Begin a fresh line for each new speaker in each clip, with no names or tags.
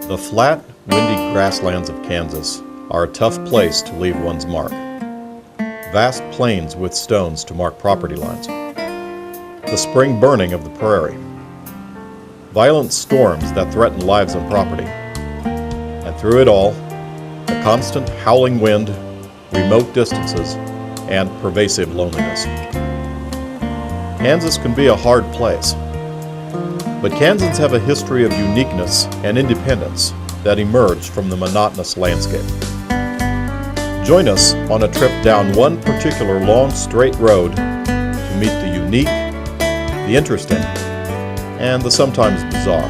The flat, windy grasslands of Kansas are a tough place to leave one's mark. Vast plains with stones to mark property lines. The spring burning of the prairie. Violent storms that threaten lives and property. And through it all, the constant howling wind, remote distances, and pervasive loneliness. Kansas can be a hard place. But Kansans have a history of uniqueness and independence that emerged from the monotonous landscape. Join us on a trip down one particular long, straight road to meet the unique, the interesting, and the sometimes bizarre.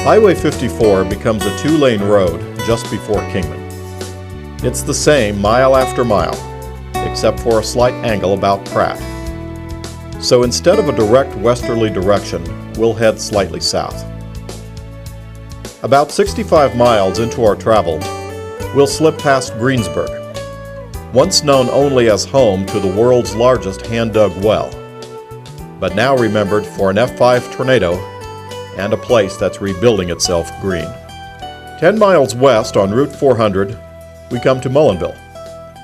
Highway 54 becomes a two-lane road just before Kingman. It's the same mile after mile, except for a slight angle about Pratt. So instead of a direct westerly direction, we'll head slightly south. About 65 miles into our travel, we'll slip past Greensburg, once known only as home to the world's largest hand-dug well, but now remembered for an F5 tornado and a place that's rebuilding itself green. 10 miles west on Route 400, we come to Mullinville.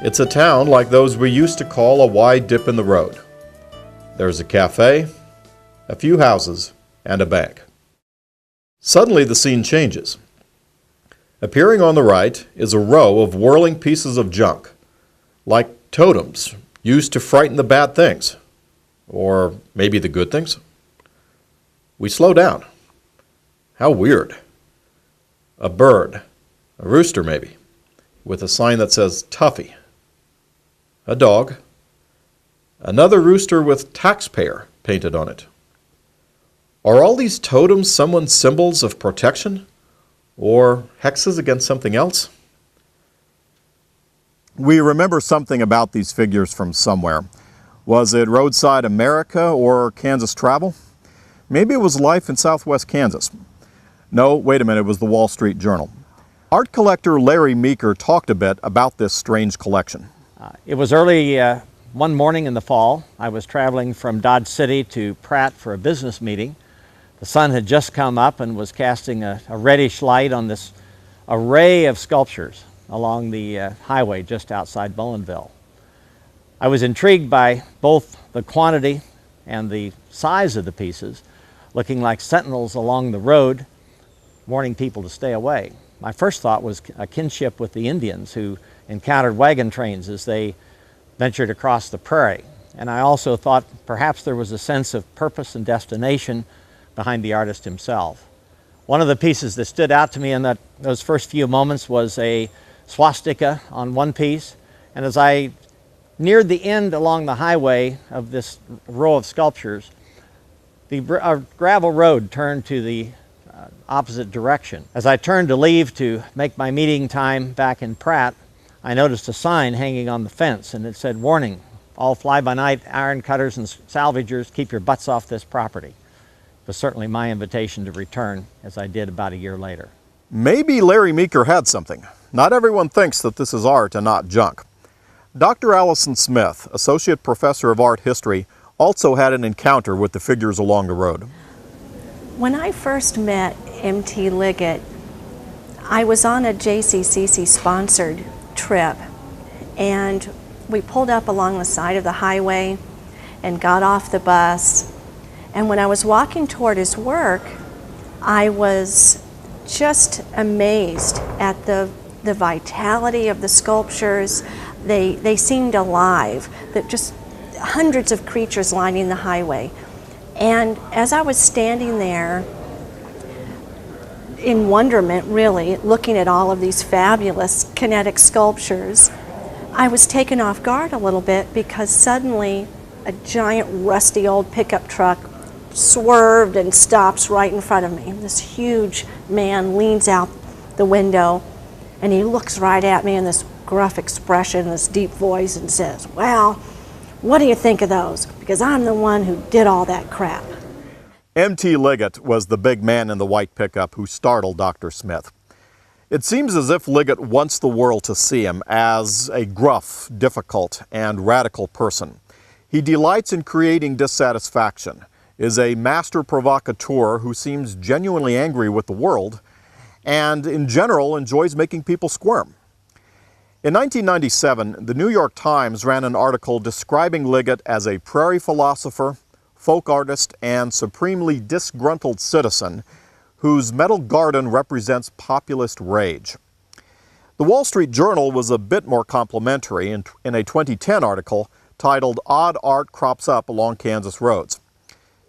It's a town like those we used to call a wide dip in the road. There's a cafe, a few houses, and a bank. Suddenly the scene changes. Appearing on the right is a row of whirling pieces of junk, like totems used to frighten the bad things, or maybe the good things. We slow down. How weird. A bird, a rooster maybe, with a sign that says Tuffy. A dog. Another rooster with taxpayer painted on it. Are all these totems someone's symbols of protection? Or hexes against something else? We remember something about these figures from somewhere. Was it Roadside America or Kansas Travel? Maybe it was Life in Southwest Kansas. No, wait a minute, it was the Wall Street Journal. Art collector Larry Meeker talked a bit about this strange collection.
It was early one morning in the fall. I was traveling from Dodge City to Pratt for a business meeting. The sun had just come up and was casting a reddish light on this array of sculptures along the highway just outside Mullinville. I was intrigued by both the quantity and the size of the pieces, looking like sentinels along the road, warning people to stay away. My first thought was a kinship with the Indians who encountered wagon trains as they ventured across the prairie. And I also thought perhaps there was a sense of purpose and destination behind the artist himself. One of the pieces that stood out to me in those first few moments was a swastika on one piece. And as I neared the end along the highway of this row of sculptures, the gravel road turned to the opposite direction. As I turned to leave to make my meeting time back in Pratt, I noticed a sign hanging on the fence, and it said, "Warning, all fly-by-night iron cutters and salvagers, keep your butts off this property." It was certainly my invitation to return, as I did about a year later.
Maybe Larry Meeker had something. Not everyone thinks that this is art and not junk. Dr. Allison Smith, Associate Professor of Art History, also had an encounter with the figures along the road.
When I first met M.T. Liggett, I was on a JCCC-sponsored trip, and we pulled up along the side of the highway and got off the bus. And when I was walking toward his work, I was just amazed at the vitality of the sculptures. They seemed alive, that just hundreds of creatures lining the highway. And as I was standing there in wonderment, really, looking at all of these fabulous kinetic sculptures, I was taken off guard a little bit because suddenly a giant rusty old pickup truck swerved and stops right in front of me. This huge man leans out the window and he looks right at me in this gruff expression, this deep voice, and says, "Well, what do you think of those? Because I'm the one who did all that crap."
M.T. Liggett was the big man in the white pickup who startled Dr. Smith. It seems as if Liggett wants the world to see him as a gruff, difficult, and radical person. He delights in creating dissatisfaction, is a master provocateur who seems genuinely angry with the world, and in general enjoys making people squirm. In 1997, the New York Times ran an article describing Liggett as a prairie philosopher, folk artist, and supremely disgruntled citizen whose metal garden represents populist rage. The Wall Street Journal was a bit more complimentary in a 2010 article titled "Odd Art Crops Up Along Kansas Roads."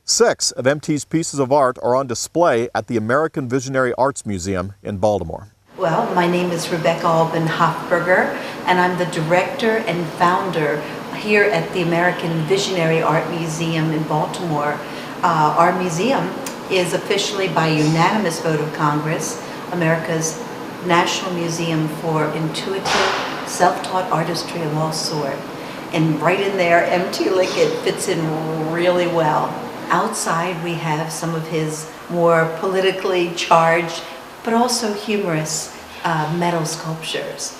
6 of MT's pieces of art are on display at the American Visionary Arts Museum in Baltimore.
Well, my name is Rebecca Alban Hofberger, and I'm the director and founder here at the American Visionary Art Museum in Baltimore. Our museum is officially, by unanimous vote of Congress, America's National Museum for Intuitive, Self-Taught Artistry of all sort. And right in there, M.T. Liggett fits in really well. Outside, we have some of his more politically charged, but also humorous metal sculptures.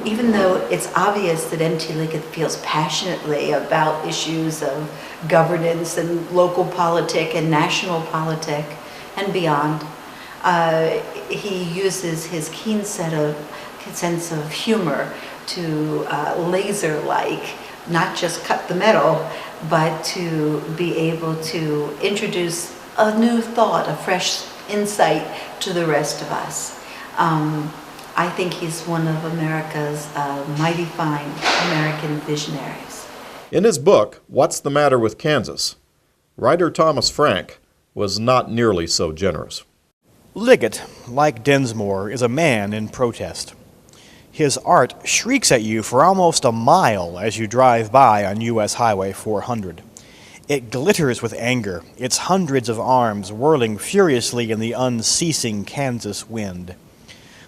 Even though it's obvious that M.T. Liggett feels passionately about issues of governance and local politic and national politic and beyond, he uses his keen sense of humor to laser-like, not just cut the metal, but to be able to introduce a new thought, a fresh insight to the rest of us. I think he's one of America's mighty fine American visionaries.
In his book, What's the Matter with Kansas?, writer Thomas Frank was not nearly so generous.
Liggett, like Densmore, is a man in protest. His art shrieks at you for almost a mile as you drive by on U.S. Highway 400. It glitters with anger, its hundreds of arms whirling furiously in the unceasing Kansas wind.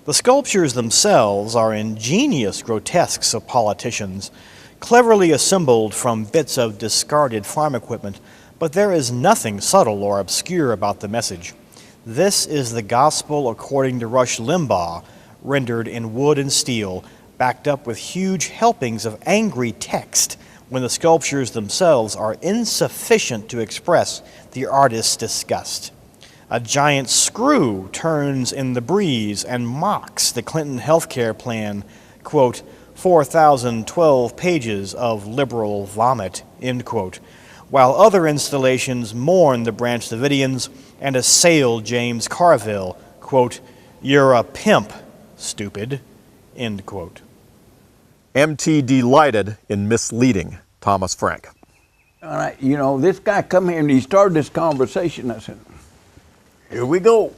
The sculptures themselves are ingenious grotesques of politicians, cleverly assembled from bits of discarded farm equipment, but there is nothing subtle or obscure about the message. This is the gospel according to Rush Limbaugh, rendered in wood and steel, backed up with huge helpings of angry text when the sculptures themselves are insufficient to express the artist's disgust. A giant screw turns in the breeze and mocks the Clinton healthcare plan, quote, 4,012 pages of liberal vomit, end quote, while other installations mourn the Branch Davidians and assail James Carville, quote, "You're a pimp, stupid," end quote.
MT delighted in misleading Thomas Frank.
You know, this guy come here and he started this conversation. I said, here we go.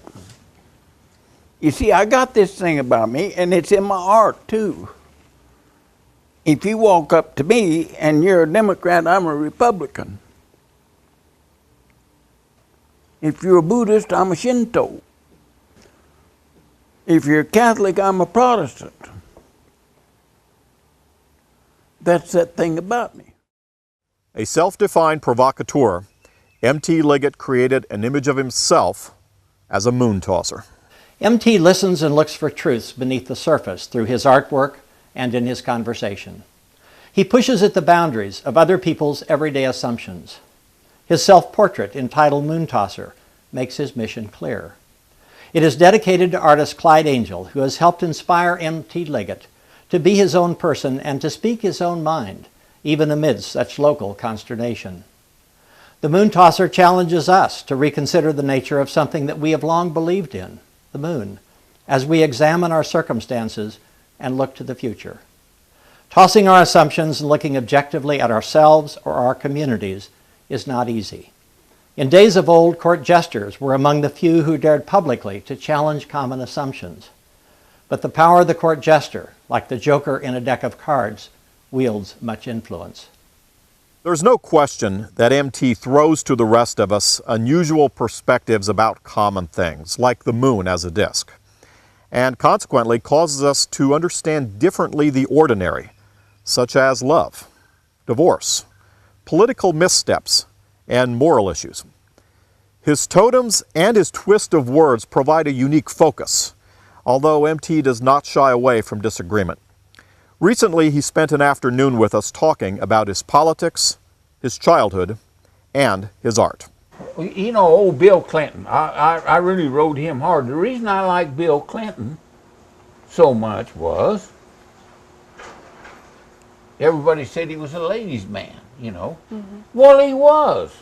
You see, I got this thing about me, and it's in my art too. If you walk up to me and you're a Democrat, I'm a Republican. If you're a Buddhist, I'm a Shinto. If you're a Catholic, I'm a Protestant. That's that thing about me.
A self-defined provocateur, M.T. Liggett created an image of himself as a Moontosser.
M.T. listens and looks for truths beneath the surface through his artwork and in his conversation. He pushes at the boundaries of other people's everyday assumptions. His self-portrait, entitled Moontosser, makes his mission clear. It is dedicated to artist Clyde Angel, who has helped inspire M.T. Liggett to be his own person and to speak his own mind, even amidst such local consternation. The Moontosser challenges us to reconsider the nature of something that we have long believed in, the moon, as we examine our circumstances and look to the future. Tossing our assumptions and looking objectively at ourselves or our communities is not easy. In days of old, court jesters were among the few who dared publicly to challenge common assumptions. But the power of the court jester, like the joker in a deck of cards, wields much influence.
There's no question that MT throws to the rest of us unusual perspectives about common things, like the moon as a disk, and consequently causes us to understand differently the ordinary, such as love, divorce, political missteps, and moral issues. His totems and his twist of words provide a unique focus, although MT does not shy away from disagreement. Recently, he spent an afternoon with us talking about his politics, his childhood, and his art.
You know, old Bill Clinton, I really rode him hard. The reason I like Bill Clinton so much was everybody said he was a ladies' man, you know. Well, he was,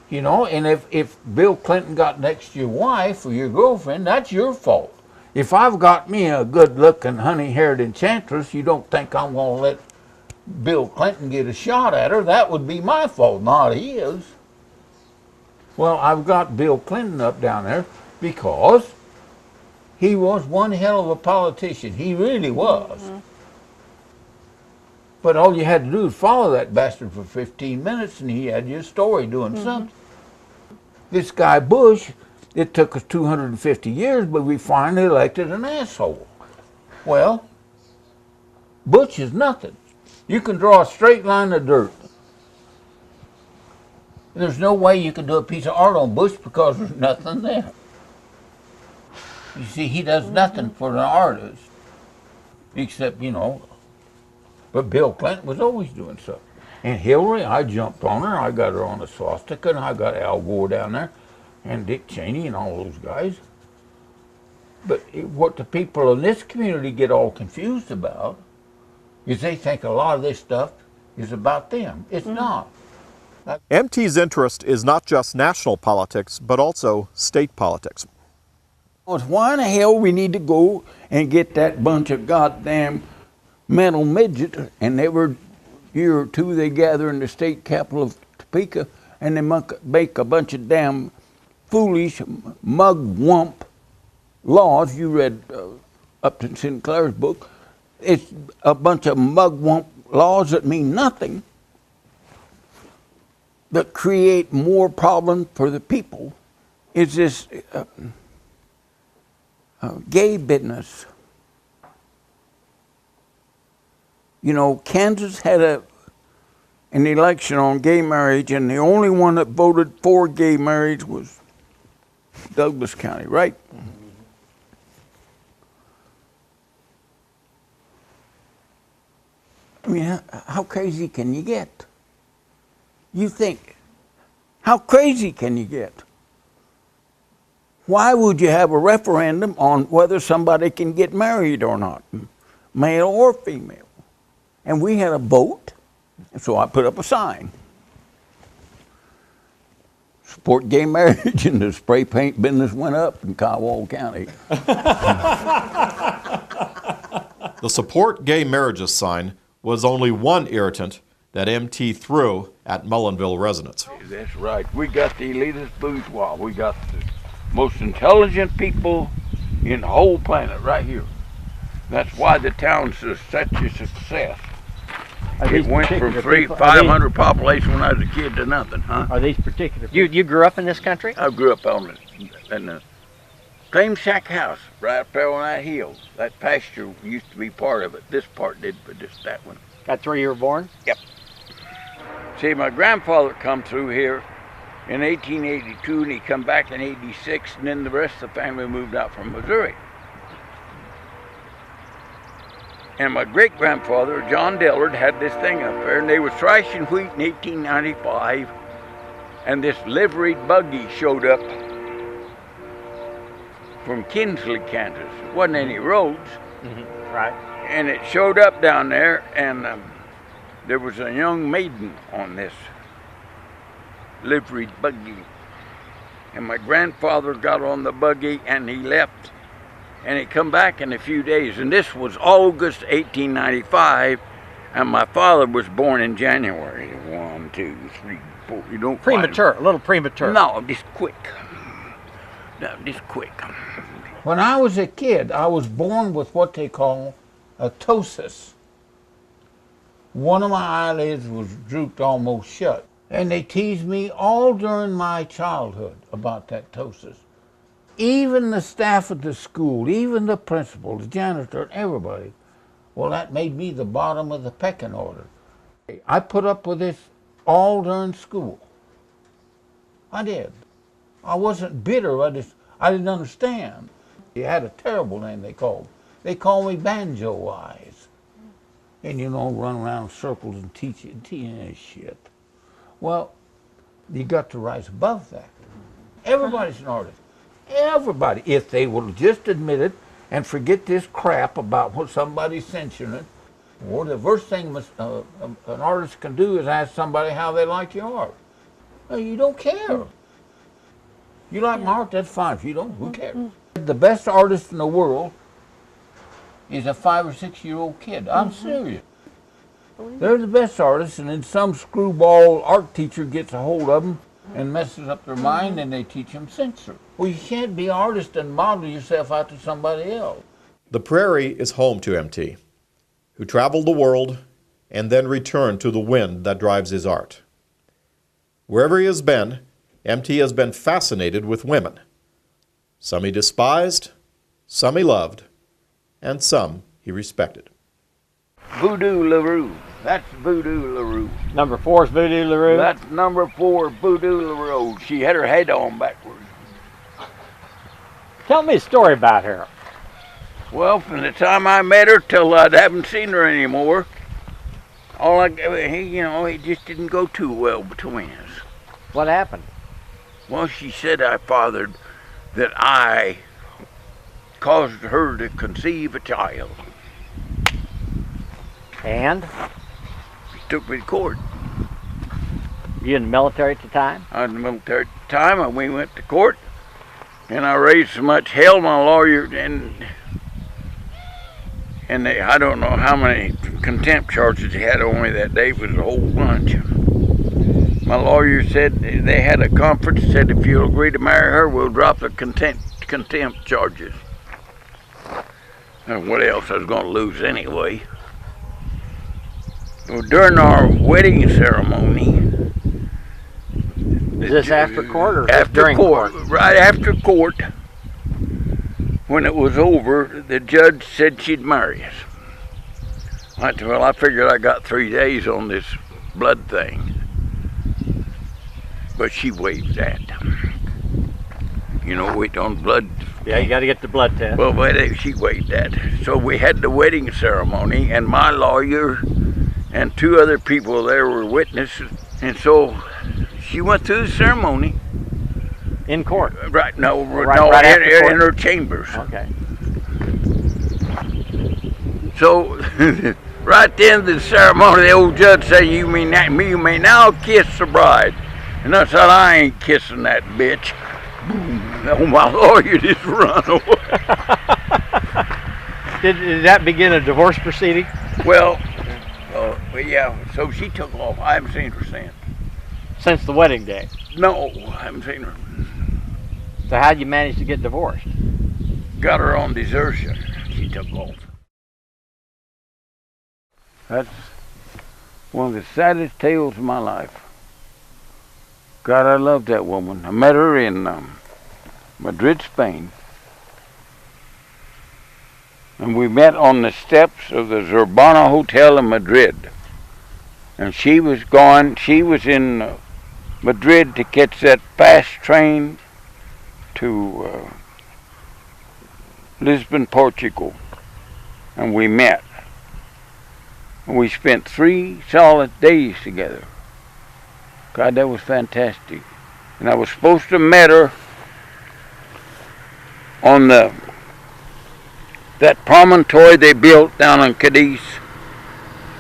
you know, and if Bill Clinton got next to your wife or your girlfriend, that's your fault. If I've got me a good-looking, honey-haired enchantress, you don't think I'm going to let Bill Clinton get a shot at her? That would be my fault, not his. Well, I've got Bill Clinton up down there because he was one hell of a politician. He really was. But all you had to do is follow that bastard for 15 minutes and he had your story doing something. This guy Bush, it took us 250 years, but we finally elected an asshole. Well, Bush is nothing. You can draw a straight line of dirt. There's no way you can do a piece of art on Bush because there's nothing there. You see, he does nothing for an artist, except, you know, but Bill Clinton was always doing something. And Hillary, I jumped on her. I got her on a swastika, and I got Al Gore down there, and Dick Cheney and all those guys. But what the people in this community get all confused about is they think a lot of this stuff is about them. It's not.
MT's interest is not just national politics, but also state politics.
Why in the hell we need to go and get that bunch of goddamn mental midgets, and every year or two they gather in the state capital of Topeka and they make a bunch of damn foolish mugwump laws. You read Upton Sinclair's book. It's a bunch of mugwump laws that mean nothing, that create more problems for the people. Is this gay business. You know, Kansas had an election on gay marriage, and the only one that voted for gay marriage was Douglas County, right? I mean, how crazy can you get? You think, how crazy can you get? Why would you have a referendum on whether somebody can get married or not, male or female? And we had a vote, and so I put up a sign. Support gay marriage, and the spray paint business went up in Kiowa County.
The Support Gay Marriages sign was only one irritant that MT threw at Mullinville residents.
That's right. We got the elitist bourgeois. We got the most intelligent people in the whole planet right here. That's why the town's such a success. It went from 500 population when I was a kid to nothing, huh?
Are these particular people? You grew up in this country?
I grew up on in the same shack house right up there on that hill. That pasture used to be part of it. This part did, but just that one.
That's where you were born?
Yep. See, my grandfather come through here in 1882, and he come back in 86, and then the rest of the family moved out from Missouri. And my great-grandfather, John Dillard, had this thing up there, and they were thrashing wheat in 1895, and this liveried buggy showed up from Kinsley, Kansas. There wasn't any roads.
Right.
And it showed up down there, and there was a young maiden on this liveried buggy. And my grandfather got on the buggy, and he left. And he come back in a few days, and this was August 1895, and my father was born in January. 1, 2, 3, 4. You don't
Premature, a little premature.
No, just quick. No, just quick.
When I was a kid, I was born with what they call a ptosis. One of my eyelids was drooped almost shut, and they teased me all during my childhood about that ptosis. Even the staff at the school, even the principal, the janitor, everybody. Well, that made me the bottom of the pecking order. I put up with this all during school. I did. I wasn't bitter, I didn't understand. He had a terrible name they called. They called me Banjo Eyes. And you know, run around in circles and teach shit. Well, You got to rise above that. Everybody's an artist. Everybody, if they will just admit it and forget this crap about what somebody's censoring it. Well, the worst thing an artist can do is ask somebody how they like your art. Well, you don't care. You like my art, that's fine. If you don't, who cares? The best artist in the world is a 5 or 6 year old kid. I'm serious. They're the best artists, and then some screwball art teacher gets a hold of them and messes up their mind, and they teach them censor. Well, you can't be an artist and model yourself out to somebody else.
The Prairie is home to MT, who traveled the world and then returned to the wind that drives his art. Wherever he has been, MT has been fascinated with women. Some he despised, some he loved, and some he respected.
Voodoo LaRue. That's Voodoo LaRue.
Number 4 is Voodoo LaRue?
That's number 4, Voodoo LaRue. She had her head on backwards.
Tell me a story about her.
Well, from the time I met her till I haven't seen her anymore, it just didn't go too well between us.
What happened?
Well, she said I fathered that I caused her to conceive a child.
And?
She took me to court.
You in the military at the time?
I was in the military at the time, and we went to court, and I raised so much hell, my lawyer, and I don't know how many contempt charges he had on me that day. It was a whole bunch. My lawyer said they had a conference, said if you'll agree to marry her, we'll drop the contempt charges. And what else I was going to lose anyway. Well, during our wedding ceremony...
Is this after court or
after
during court?
Right after court. When it was over, the judge said she'd marry us. I said, well, I figured I got 3 days on this blood thing. But she waived that. Wait on blood.
Yeah, you got to get the blood test.
Well, she waived that. So we had the wedding ceremony, and my lawyer and 2 other people there were witnesses. And so she went through the ceremony.
In court?
Right, no,
Right
in her chambers.
Okay.
So, right at the end of the ceremony, the old judge said, you may now kiss the bride. And I said, I ain't kissing that bitch. Boom. Oh, my lawyer just run away.
Did that begin a divorce proceeding?
Well, yeah, so she took off. I haven't seen her since.
Since the wedding day?
No, I haven't seen her.
So how'd you manage to get divorced?
Got her on desertion. She took off. That's one of the saddest tales of my life. God, I love that woman. I met her in Madrid, Spain. And we met on the steps of the Zurbana Hotel in Madrid. And she was in Madrid to catch that fast train to Lisbon, Portugal. And we met. And we spent 3 solid days together. God, that was fantastic. And I was supposed to meet her on that promontory they built down in Cadiz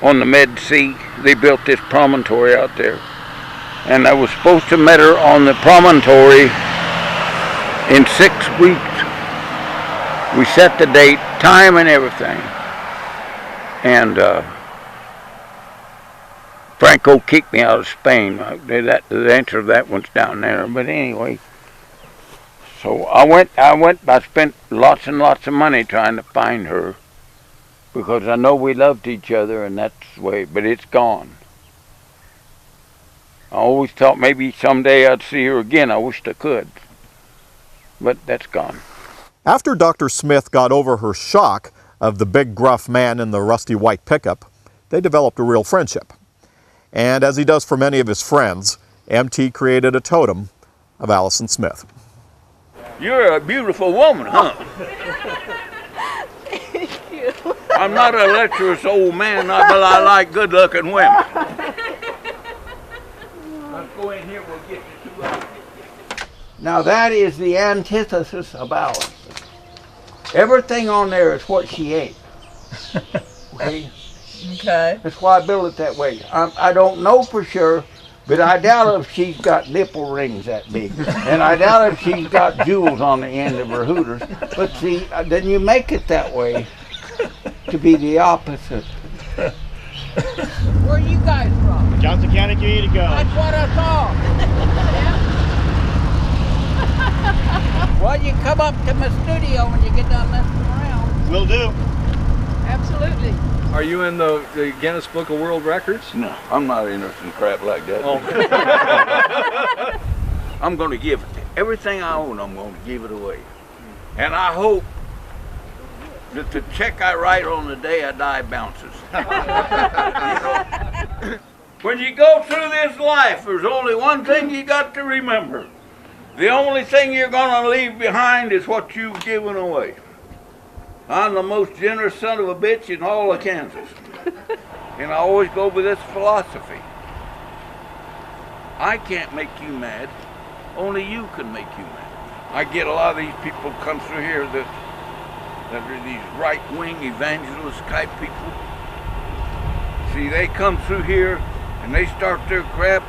on the Med Sea. They built this promontory out there. And I was supposed to meet her on the promontory in 6 weeks. We set the date, time, and everything. And Franco kicked me out of Spain. The answer to that one's down there. But anyway, so I spent lots and lots of money trying to find her because I know we loved each other, and that's the way, but it's gone. I always thought maybe someday I'd see her again. I wished I could, but that's gone.
After Dr. Smith got over her shock of the big gruff man in the rusty white pickup, they developed a real friendship. And as he does for many of his friends, MT created a totem of Allison Smith.
You're a beautiful woman, huh?
Thank you.
I'm not a lecherous old man, but I like good-looking women. go in here, we'll get the two out. Now that is the antithesis of balance. Everything on there is what she ate. Okay?
Okay.
That's why I built it that way. I don't know for sure, but I doubt if she's got nipple rings that big. And I doubt if she's got jewels on the end of her hooters. But see, then you make it that way to be the opposite.
Where are you guys from?
Johnson County Community College.
That's what I thought. Well, you come up to my studio when you get done messing around.
Will do.
Absolutely.
Are you in the Guinness Book of World Records?
No, I'm not interested in crap like that.
Oh.
I'm going to give it. Everything I own, I'm going to give it away. And I hope that the check I write on the day I die bounces. When you go through this life, there's only one thing you got to remember. The only thing you're going to leave behind is what you've given away. I'm the most generous son of a bitch in all of Kansas. And I always go with this philosophy. I can't make you mad. Only you can make you mad. I get a lot of these people come through here that are these right-wing evangelist type people. See, they come through here and they start their crap.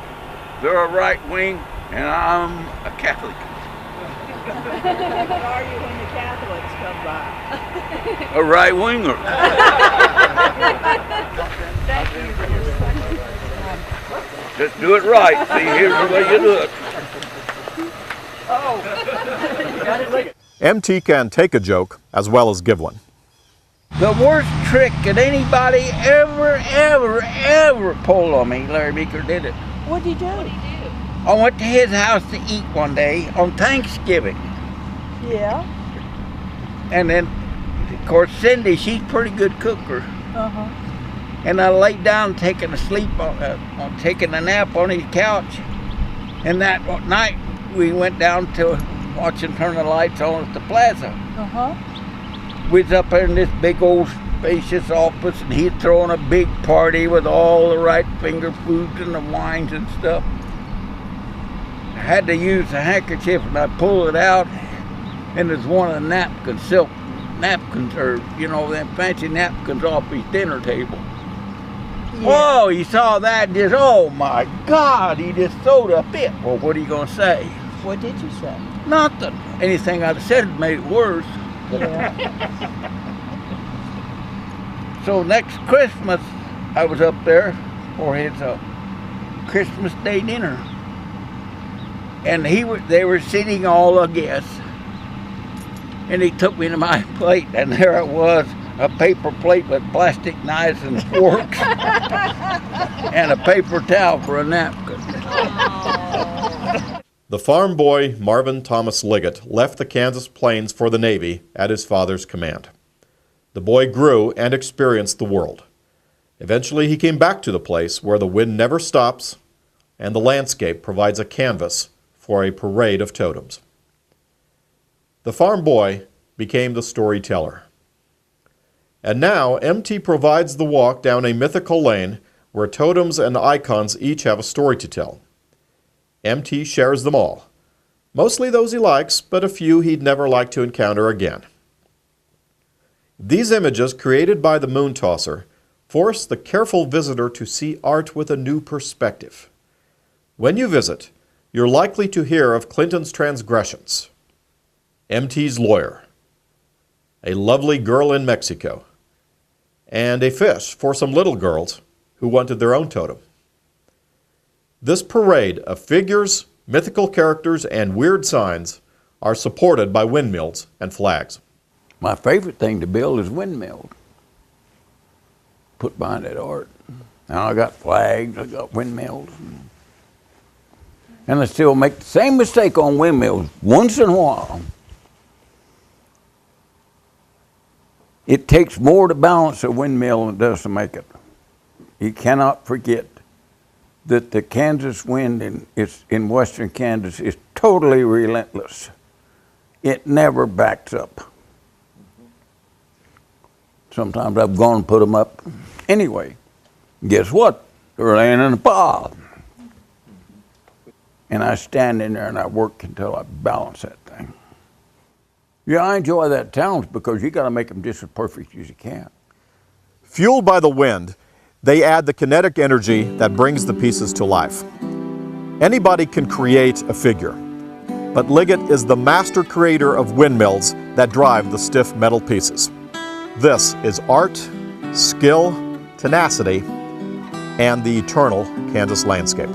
They're a right-wing and I'm a Catholic.
What are you when the Catholics come by?
A right-winger. Just do it right. See, here's the way you do it.
MT can take a joke as well as give one.
The worst trick that anybody ever pulled on me, Larry Meeker did it.
What'd you do?
I went to his house to eat one day on Thanksgiving.
Yeah.
And then, of course, Cindy, she's a pretty good cooker.
Uh-huh.
And I laid down taking a taking a nap on his couch. And that night, we went down to watch him turn the lights on at the plaza.
Uh-huh.
We was up there in this big old spacious office, and he'd thrown a big party with all the right finger foods and the wines and stuff. I had to use a handkerchief, and I pulled it out, and there's one of the napkins, silk napkins, or, you know, them fancy napkins off his dinner table. Yeah. Whoa, he saw that and just, oh my God, he just throwed a fit. Well, what are you going to say?
What did you say?
Nothing. Anything I'd have said made it worse.
Yeah.
So next Christmas, I was up there for his Christmas Day dinner. And they were sitting all the guests. And he took me to my plate, and there it was, a paper plate with plastic knives and forks, and a paper towel for a napkin.
The farm boy Marvin Thomas Liggett left the Kansas plains for the Navy at his father's command. The boy grew and experienced the world. Eventually he came back to the place where the wind never stops and the landscape provides a canvas for a parade of totems. The farm boy became the storyteller. And now MT provides the walk down a mythical lane where totems and icons each have a story to tell. MT shares them all, mostly those he likes, but a few he'd never like to encounter again. These images, created by the Moontosser, force the careful visitor to see art with a new perspective. When you visit, you're likely to hear of Clinton's transgressions, MT's lawyer, a lovely girl in Mexico, and a fish for some little girls who wanted their own totem. This parade of figures, mythical characters, and weird signs are supported by windmills and flags.
My favorite thing to build is windmills. Put behind that art. Now I got flags, I got windmills. And I still make the same mistake on windmills once in a while. It takes more to balance a windmill than it does to make it. You cannot forget that the Kansas wind in western Kansas is totally relentless. It never backs up. Sometimes I've gone and put them up. Anyway, guess what? They're laying in a pile. And I stand in there and I work until I balance that thing. Yeah, I enjoy that towns because you got to make them just as perfect as you can.
Fueled by the wind, they add the kinetic energy that brings the pieces to life. Anybody can create a figure, but Liggett is the master creator of windmills that drive the stiff metal pieces. This is art, skill, tenacity, and the eternal Kansas landscape.